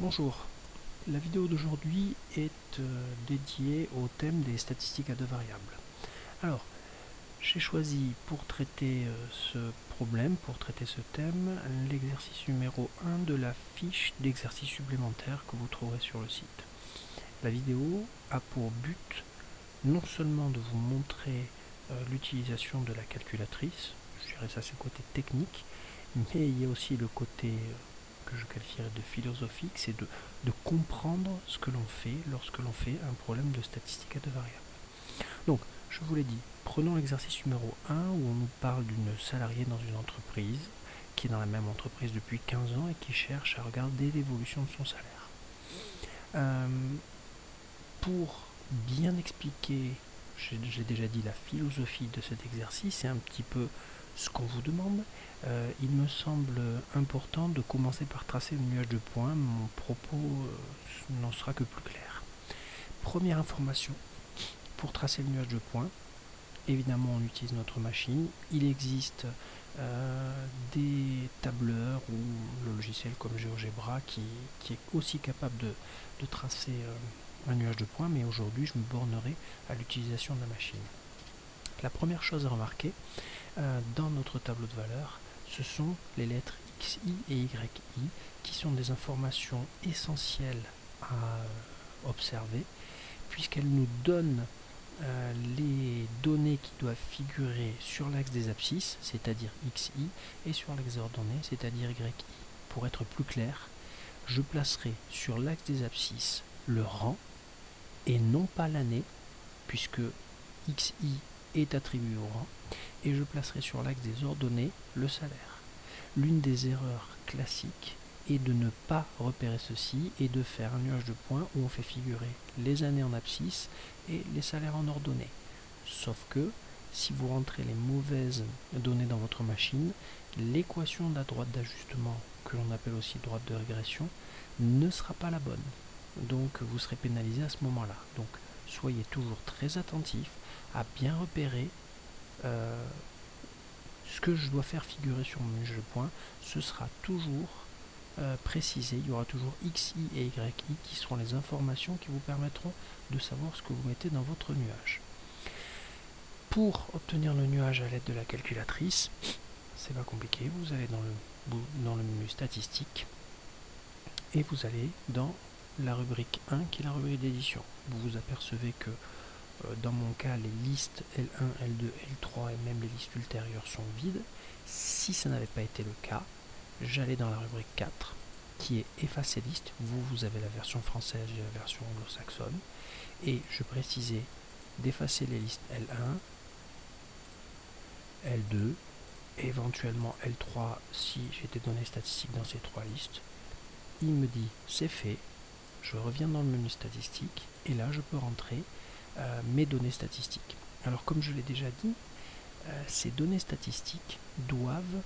Bonjour, la vidéo d'aujourd'hui est dédiée au thème des statistiques à deux variables. Alors, j'ai choisi pour traiter ce problème, pour traiter ce thème, l'exercice numéro 1 de la fiche d'exercice supplémentaire que vous trouverez sur le site. La vidéo a pour but non seulement de vous montrer l'utilisation de la calculatrice, je dirais ça c'est le côté technique, mais il y a aussi le côté que je qualifierais de philosophique, c'est de comprendre ce que l'on fait lorsque l'on fait un problème de statistique à deux variables. Donc, je vous l'ai dit, prenons l'exercice numéro 1 où on nous parle d'une salariée dans une entreprise qui est dans la même entreprise depuis 15 ans et qui cherche à regarder l'évolution de son salaire. Pour bien expliquer, j'ai déjà dit la philosophie de cet exercice, c'est un petit peu ce qu'on vous demande. Il me semble important de commencer par tracer le nuage de points. Mon propos n'en sera que plus clair. Première information, pour tracer le nuage de points, évidemment on utilise notre machine. Il existe des tableurs ou le logiciel comme GeoGebra qui est aussi capable de tracer un nuage de points, mais aujourd'hui je me bornerai à l'utilisation de la machine. La première chose à remarquer dans notre tableau de valeurs, ce sont les lettres XI et YI qui sont des informations essentielles à observer puisqu'elles nous donnent les données qui doivent figurer sur l'axe des abscisses, c'est-à-dire XI, et sur l'axe des ordonnées, c'est-à-dire YI. Pour être plus clair, je placerai sur l'axe des abscisses le rang et non pas l'année, puisque XI est attribué au rang, et je placerai sur l'axe des ordonnées le salaire. L'une des erreurs classiques est de ne pas repérer ceci et de faire un nuage de points où on fait figurer les années en abscisse et les salaires en ordonnée. Sauf que si vous rentrez les mauvaises données dans votre machine, l'équation de la droite d'ajustement, que l'on appelle aussi droite de régression, ne sera pas la bonne. Donc vous serez pénalisé à ce moment-là. Donc soyez toujours très attentifs à bien repérer ce que je dois faire figurer sur mon nuage de points. Ce sera toujours précisé, il y aura toujours XI et YI qui seront les informations qui vous permettront de savoir ce que vous mettez dans votre nuage. Pour obtenir le nuage à l'aide de la calculatrice, c'est pas compliqué, vous allez dans le menu statistique et vous allez dans la rubrique 1 qui est la rubrique d'édition. Vous vous apercevez que dans mon cas les listes L1, L2, L3 et même les listes ultérieures sont vides. Si ça n'avait pas été le cas, j'allais dans la rubrique 4 qui est effacer liste. Vous avez la version française et la version anglo-saxonne et je précisais d'effacer les listes L1, L2, éventuellement L3 si j'ai des données statistiques dans ces trois listes. Il me dit c'est fait, je reviens dans le menu statistique et là je peux rentrer mes données statistiques. Alors comme je l'ai déjà dit, ces données statistiques doivent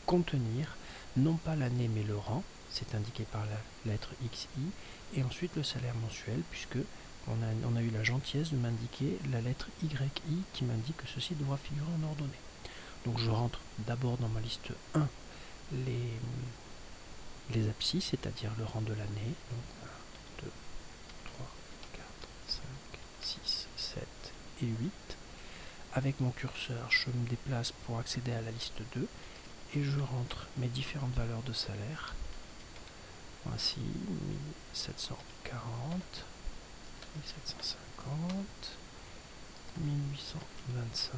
contenir non pas l'année mais le rang, c'est indiqué par la lettre XI, et ensuite le salaire mensuel puisque on a eu la gentillesse de m'indiquer la lettre YI qui m'indique que ceci devra figurer en ordonnée. Donc je rentre d'abord dans ma liste 1 les abscisses, c'est-à-dire le rang de l'année. Donc 1, 2, 3, 4, 5, 6, 7 et 8. Avec mon curseur, je me déplace pour accéder à la liste 2 et je rentre mes différentes valeurs de salaire. Voici 1740, 1750, 1825,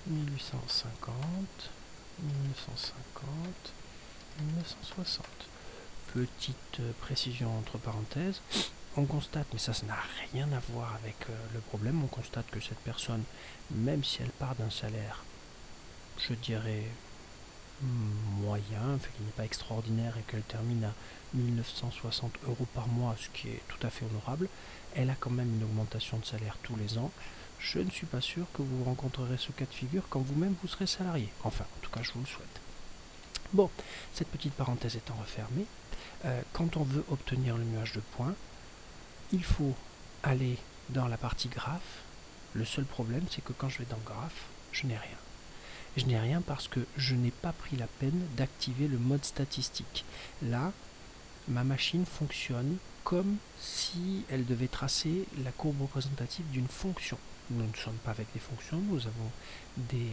1850, 1950, 1960. Petite précision entre parenthèses, on constate, mais ça n'a rien à voir avec le problème, on constate que cette personne, même si elle part d'un salaire, je dirais moyen, qui n'est pas extraordinaire et qu'elle termine à 1960 € par mois, ce qui est tout à fait honorable, elle a quand même une augmentation de salaire tous les ans. Je ne suis pas sûr que vous rencontrerez ce cas de figure quand vous-même vous serez salarié. Enfin, en tout cas, je vous le souhaite. Bon, cette petite parenthèse étant refermée, quand on veut obtenir le nuage de points, il faut aller dans la partie graphe. Le seul problème, c'est que quand je vais dans graphe, je n'ai rien. Je n'ai rien parce que je n'ai pas pris la peine d'activer le mode statistique. Là, ma machine fonctionne comme si elle devait tracer la courbe représentative d'une fonction. Nous ne sommes pas avec des fonctions, nous avons des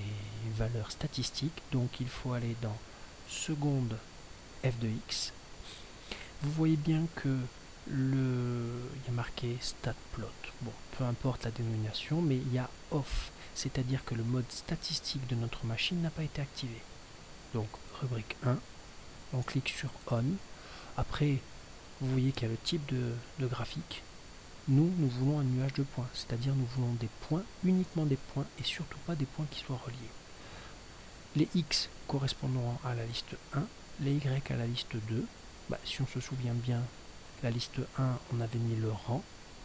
valeurs statistiques, donc il faut aller dans seconde f de x. Vous voyez bien que il y a marqué statplot. Bon, peu importe la dénomination, mais il y a off, c'est-à-dire que le mode statistique de notre machine n'a pas été activé. Donc, rubrique 1, on clique sur on. Après, vous voyez qu'il y a le type de graphique. Nous voulons un nuage de points, c'est-à-dire nous voulons des points, uniquement des points, et surtout pas des points qui soient reliés. Les X correspondront à la liste 1, les Y à la liste 2. Si on se souvient bien, la liste 1, on avait mis le rang,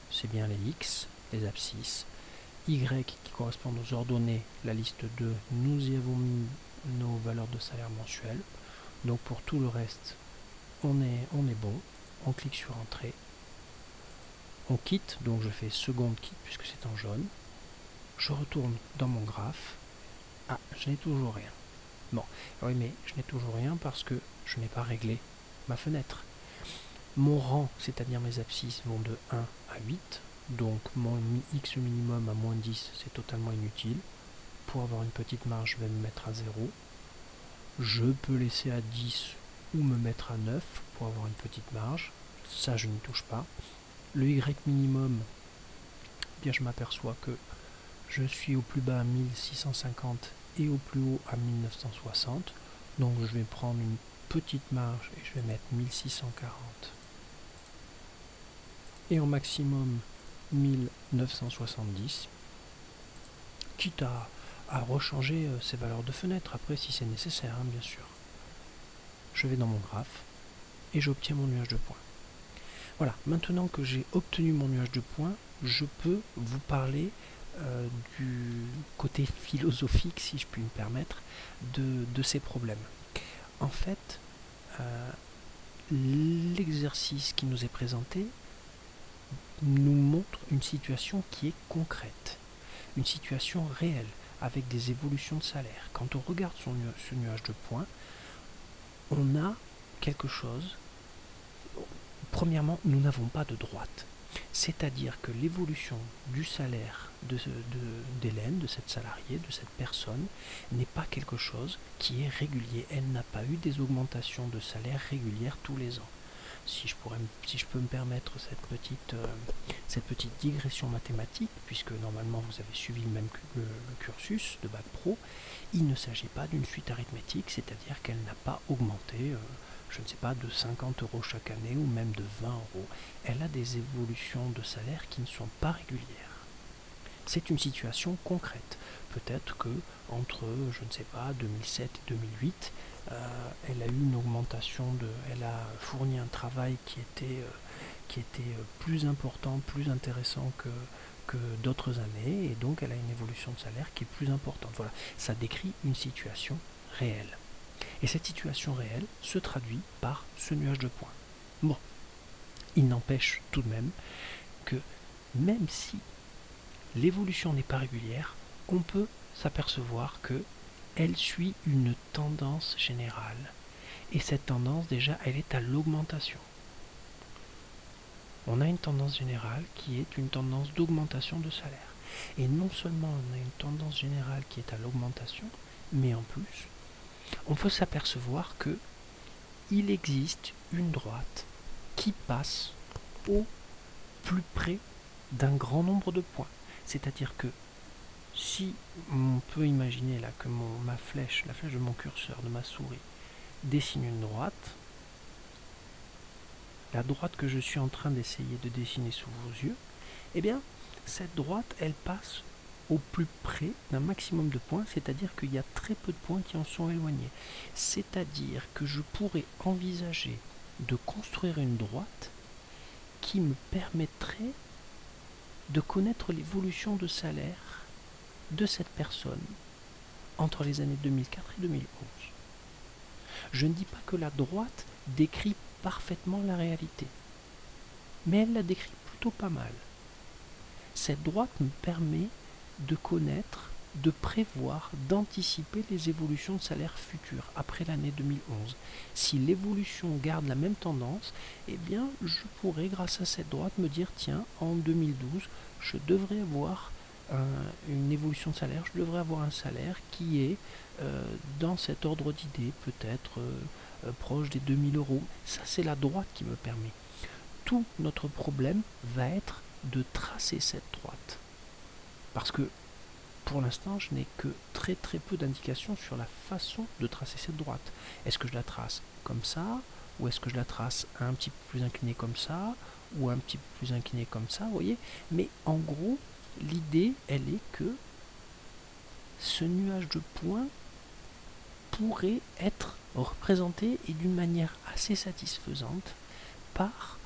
c'est bien les X, les abscisses. Y qui correspondent aux ordonnées, la liste 2, nous y avons mis nos valeurs de salaire mensuel. Donc pour tout le reste, on est bon. On clique sur Entrée. On quitte, donc je fais seconde quitte puisque c'est en jaune. Je retourne dans mon graphe. Ah, je n'ai toujours rien. Bon, oui, mais je n'ai toujours rien parce que je n'ai pas réglé ma fenêtre. Mon rang, c'est-à-dire mes abscisses, vont de 1 à 8. Donc mon X minimum à moins 10, c'est totalement inutile. Pour avoir une petite marge, je vais me mettre à 0. Je peux laisser à 10 ou me mettre à 9 pour avoir une petite marge. Ça, je n'y touche pas. Le Y minimum, bien je m'aperçois que je suis au plus bas à 1650 et au plus haut à 1960. Donc je vais prendre une petite marge et je vais mettre 1640. Et au maximum 1970. Quitte à rechanger ces valeurs de fenêtre après si c'est nécessaire, hein, bien sûr. Je vais dans mon graphe et j'obtiens mon nuage de points. Voilà, maintenant que j'ai obtenu mon nuage de points, je peux vous parler du côté philosophique, si je puis me permettre, de ces problèmes. En fait, l'exercice qui nous est présenté nous montre une situation qui est concrète, une situation réelle, avec des évolutions de salaire. Quand on regarde ce nuage de points, on a quelque chose. Premièrement, nous n'avons pas de droite. C'est-à-dire que l'évolution du salaire d'Hélène, de cette salariée, de cette personne, n'est pas quelque chose qui est régulier. Elle n'a pas eu des augmentations de salaire régulières tous les ans. Si je peux me permettre cette petite digression mathématique, puisque normalement vous avez suivi le cursus de Bac Pro, il ne s'agit pas d'une suite arithmétique, c'est-à-dire qu'elle n'a pas augmenté, je ne sais pas, de 50 € chaque année ou même de 20 €. Elle a des évolutions de salaire qui ne sont pas régulières. C'est une situation concrète. Peut-être que entre, je ne sais pas, 2007 et 2008, elle a eu une augmentation elle a fourni un travail qui était plus important, plus intéressant que d'autres années, et donc elle a une évolution de salaire qui est plus importante. Voilà, ça décrit une situation réelle. Et cette situation réelle se traduit par ce nuage de points. Bon, il n'empêche tout de même que même si l'évolution n'est pas régulière, on peut s'apercevoir que elle suit une tendance générale. Et cette tendance, déjà, elle est à l'augmentation. On a une tendance générale qui est une tendance d'augmentation de salaire. Et non seulement on a une tendance générale qui est à l'augmentation, mais en plus, on peut s'apercevoir que il existe une droite qui passe au plus près d'un grand nombre de points. C'est-à-dire que si on peut imaginer là que la flèche de mon curseur, de ma souris, dessine une droite, la droite que je suis en train d'essayer de dessiner sous vos yeux, eh bien, cette droite, elle passe au plus près d'un maximum de points, c'est-à-dire qu'il y a très peu de points qui en sont éloignés. C'est-à-dire que je pourrais envisager de construire une droite qui me permettrait de connaître l'évolution de salaire de cette personne entre les années 2004 et 2011. Je ne dis pas que la droite décrit parfaitement la réalité, mais elle la décrit plutôt pas mal. Cette droite me permet de connaître de prévoir, d'anticiper les évolutions de salaire futures après l'année 2011. Si l'évolution garde la même tendance, eh bien, je pourrais, grâce à cette droite, me dire, tiens, en 2012, je devrais avoir une évolution de salaire, je devrais avoir un salaire qui est dans cet ordre d'idée, peut-être proche des 2000 euros. Ça, c'est la droite qui me permet. Tout notre problème va être de tracer cette droite. Parce que pour l'instant, je n'ai que très peu d'indications sur la façon de tracer cette droite. Est-ce que je la trace comme ça, ou est-ce que je la trace un petit peu plus inclinée comme ça, ou un petit peu plus inclinée comme ça, vous voyez? Mais en gros, l'idée, elle est que ce nuage de points pourrait être représenté, et d'une manière assez satisfaisante, par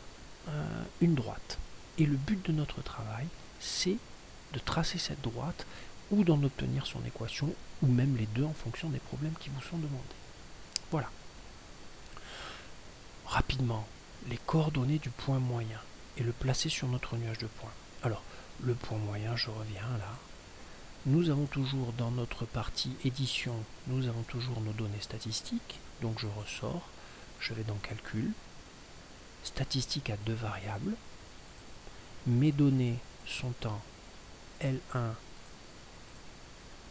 une droite. Et le but de notre travail, c'est de tracer cette droite ou d'en obtenir son équation, ou même les deux en fonction des problèmes qui vous sont demandés. Voilà. Rapidement, les coordonnées du point moyen et le placer sur notre nuage de points. Alors, le point moyen, je reviens là. Nous avons toujours dans notre partie édition, nous avons toujours nos données statistiques. Donc je ressors, je vais dans calcul, statistiques à 2 variables. Mes données sont en L1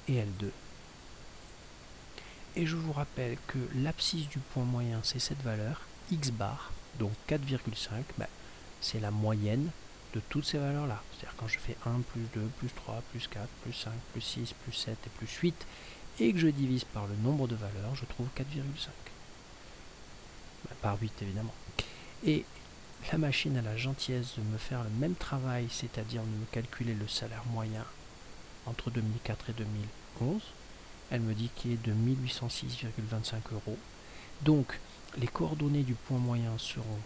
et L2. Et je vous rappelle que l'abscisse du point moyen, c'est cette valeur, x bar, donc 4,5, c'est la moyenne de toutes ces valeurs-là. C'est-à-dire quand je fais 1, plus 2, plus 3, plus 4, plus 5, plus 6, plus 7 et plus 8, et que je divise par le nombre de valeurs, je trouve 4,5. Par 8 évidemment. Et la machine a la gentillesse de me faire le même travail, c'est-à-dire de me calculer le salaire moyen entre 2004 et 2011. Elle me dit qu'il est de 1806,25 euros. Donc, les coordonnées du point moyen seront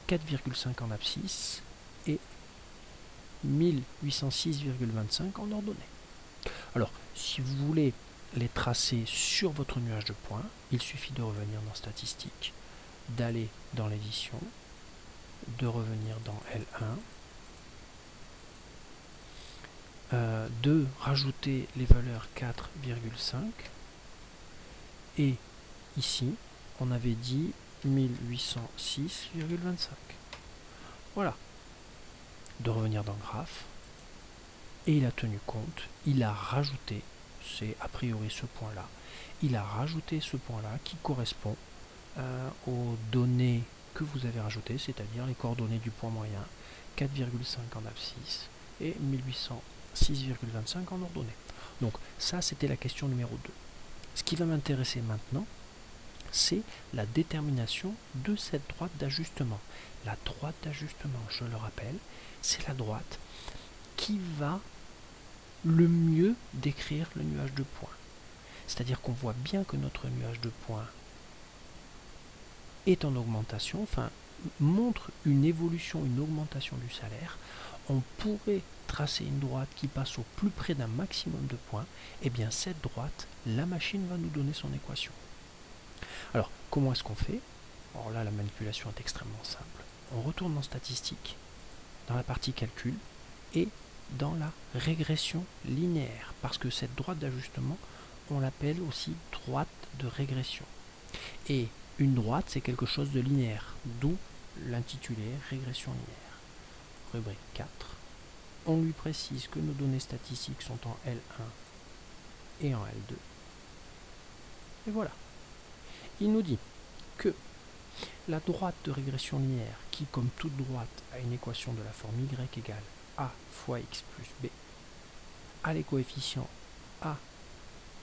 4,5 en abscisse et 1806,25 en ordonnée. Alors, si vous voulez les tracer sur votre nuage de points, il suffit de revenir dans Statistiques, d'aller dans l'édition, de revenir dans L1, de rajouter les valeurs 4,5 et ici on avait dit 1806,25. Voilà. De revenir dans Graphe et il a tenu compte, il a rajouté, c'est a priori ce point là, il a rajouté ce point là qui correspond aux données que vous avez rajoutées, c'est-à-dire les coordonnées du point moyen, 4,5 en abscisse et 1806,25 en ordonnée. Donc ça c'était la question numéro 2. Ce qui va m'intéresser maintenant, c'est la détermination de cette droite d'ajustement. La droite d'ajustement, je le rappelle, c'est la droite qui va le mieux décrire le nuage de points. C'est-à-dire qu'on voit bien que notre nuage de points est en augmentation, enfin montre une évolution, une augmentation du salaire. On pourrait tracer une droite qui passe au plus près d'un maximum de points. Et bien cette droite, la machine va nous donner son équation. Alors, comment est-ce qu'on fait? Alors là, la manipulation est extrêmement simple. On retourne dans Statistiques, dans la partie Calcul, et dans la régression linéaire, parce que cette droite d'ajustement, on l'appelle aussi droite de régression. Et une droite, c'est quelque chose de linéaire, d'où l'intitulé régression linéaire. Rubrique 4. On lui précise que nos données statistiques sont en L1 et en L2. Et voilà. Il nous dit que la droite de régression linéaire, qui comme toute droite a une équation de la forme y égale a fois x plus b, a les coefficients a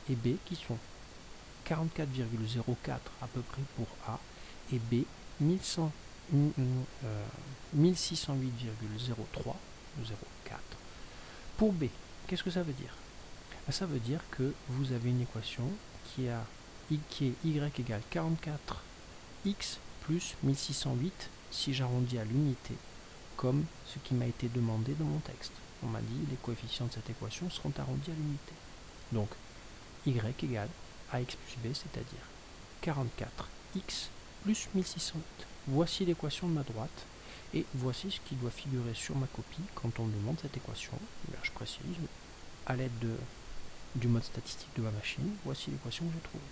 et b qui sont 44,04 à peu près pour a et b 1608,03 0,4 pour b. Qu'est-ce que ça veut dire? Ça veut dire que vous avez une équation qui est y égale 44x plus 1608 si j'arrondis à l'unité, comme ce qui m'a été demandé dans mon texte. On m'a dit les coefficients de cette équation seront arrondis à l'unité. Donc y égale ax plus b, c'est-à-dire 44x plus 1608. Voici l'équation de ma droite, et voici ce qui doit figurer sur ma copie quand on me demande cette équation. Je précise, à l'aide de du mode statistique de ma machine. Voici l'équation que j'ai trouvée.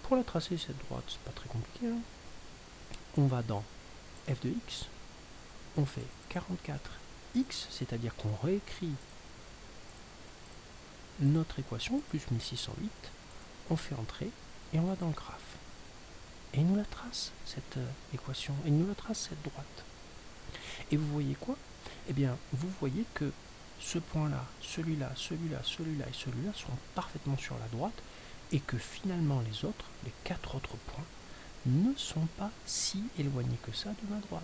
Pour la tracer, cette droite, c'est pas très compliqué. Hein. On va dans f de x, on fait 44x, c'est-à-dire qu'on réécrit notre équation, plus 1608, on fait entrer et on va dans le graphe. Et il nous la trace, cette équation, et il nous la trace, cette droite. Et vous voyez quoi? Eh bien, vous voyez que ce point-là, celui-là, celui-là, celui-là et celui-là sont parfaitement sur la droite, et que finalement les autres, les 4 autres points, ne sont pas si éloignés que ça de ma droite.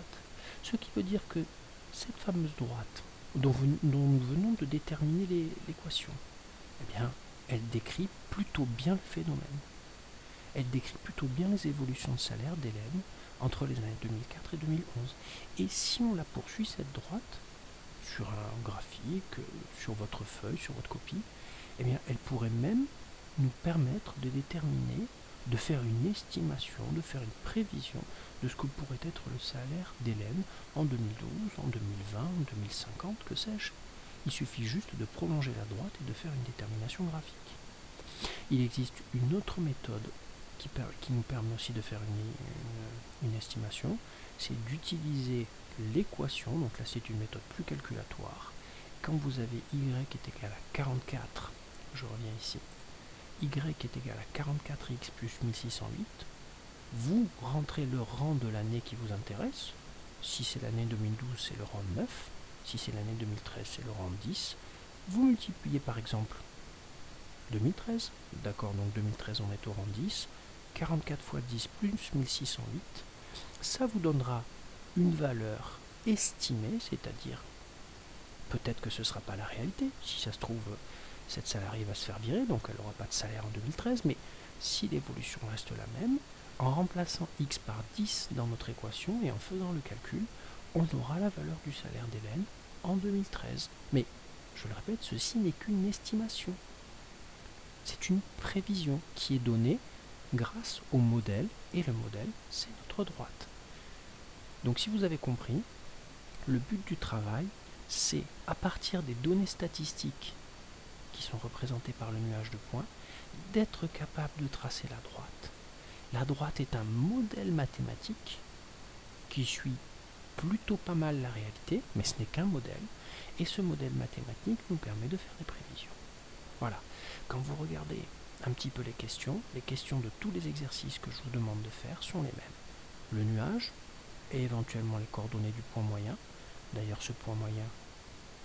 Ce qui veut dire que cette fameuse droite, dont nous venons de déterminer l'équation, eh bien, elle décrit plutôt bien le phénomène. Elle décrit plutôt bien les évolutions de salaire d'Hélène entre les années 2004 et 2011. Et si on la poursuit, cette droite, sur un graphique, sur votre feuille, sur votre copie, eh bien, elle pourrait même nous permettre de déterminer, de faire une estimation, de faire une prévision de ce que pourrait être le salaire d'Hélène en 2012, en 2020, en 2050, que sais-je. Il suffit juste de prolonger la droite et de faire une détermination graphique. Il existe une autre méthode qui nous permet aussi de faire une estimation, c'est d'utiliser l'équation, donc là c'est une méthode plus calculatoire. Quand vous avez y est égal à 44, je reviens ici, y est égal à 44x plus 1608, vous rentrez le rang de l'année qui vous intéresse. Si c'est l'année 2012, c'est le rang 9. Si c'est l'année 2013, c'est le rang 10. Vous multipliez par exemple 2013. D'accord, donc 2013, on est au rang 10. 44 fois 10 plus 1608. Ça vous donnera une valeur estimée, c'est-à-dire peut-être que ce ne sera pas la réalité. Si ça se trouve, cette salariée va se faire virer, donc elle n'aura pas de salaire en 2013. Mais si l'évolution reste la même, en remplaçant x par 10 dans notre équation et en faisant le calcul, on aura la valeur du salaire d'Hélène en 2013. Mais, je le répète, ceci n'est qu'une estimation. C'est une prévision qui est donnée grâce au modèle, et le modèle, c'est notre droite. Donc si vous avez compris, le but du travail, c'est à partir des données statistiques qui sont représentées par le nuage de points, d'être capable de tracer la droite. La droite est un modèle mathématique qui suit plutôt pas mal la réalité, mais ce n'est qu'un modèle, et ce modèle mathématique nous permet de faire des prévisions. Voilà. Quand vous regardez un petit peu les questions de tous les exercices que je vous demande de faire sont les mêmes. Le nuage et éventuellement les coordonnées du point moyen. D'ailleurs, ce point moyen,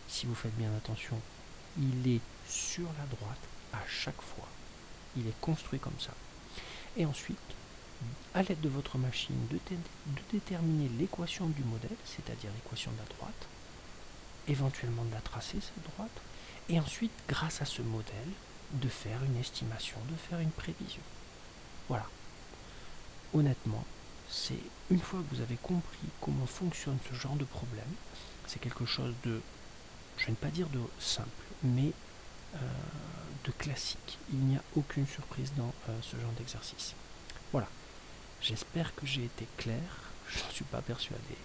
si vous faites bien attention, il est sur la droite à chaque fois. Il est construit comme ça. Et ensuite, à l'aide de votre machine, de déterminer l'équation du modèle, c'est-à-dire l'équation de la droite, éventuellement de la tracer, cette droite, et ensuite, grâce à ce modèle, de faire une estimation, de faire une prévision. Voilà. Honnêtement, c'est une fois que vous avez compris comment fonctionne ce genre de problème, c'est quelque chose de, je ne vais pas dire de simple, mais de classique. Il n'y a aucune surprise dans ce genre d'exercice. Voilà. J'espère que j'ai été clair. Je n'en suis pas persuadé.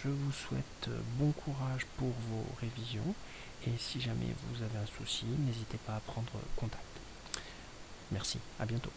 Je vous souhaite bon courage pour vos révisions. Et si jamais vous avez un souci, n'hésitez pas à prendre contact. Merci, à bientôt.